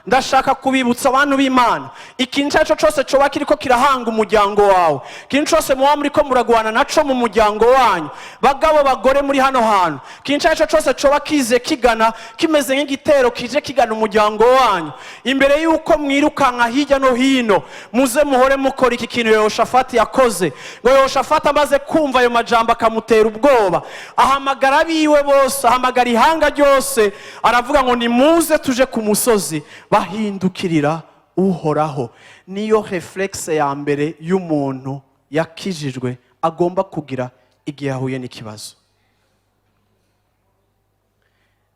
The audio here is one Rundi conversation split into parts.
ndashaka kubibutsa abantu b'Imana, ikintu cyaco cyose coba kiriko kirahanga umuryango wawe, ikintu cyose muba muriko muragwana naco mu muryango wanyu, bagabo bagore muri hano hantu, ikintu cyaco cyose coba kize kigana kimeze nk'igitero kije kigana umuryango wanyu, imbere yuko mwirukanka hirya no hino, muze muhore mukora iki kintu Yehoshafati yakoze. Ngo Yehoshafati amaze kumva ayo majambo akamutera ubwoba, ahamagara biwe bose, ahamagara ihanga ryose, aravuga ngo nimuze tuje ku musozi bahindukirira Uhoraho. Niyo reflexe ya mbere y'umuntu yakijijwe agomba kugira igihe ahuye n'ikibazo.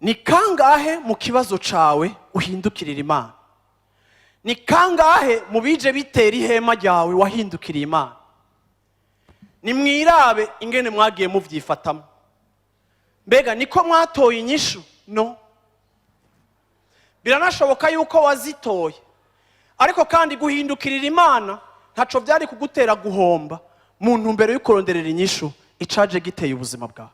Ni kangahe mu kibazo cawe uhindukirira Imana? Ni kangahe mu bije bitera ihema ryawe wahindukiriye Imana? Ni mwirabe ingene mwagiye muvyifatamo. Mbega niko mwatoye inyishu? No. Biranashoboka yuko wazitoye, ariko kandi guhindukirira Imana ntaco byari kugutera guhomba mu ntumbero yo kuronderera inyishu icaje giteye ubuzima bwawe.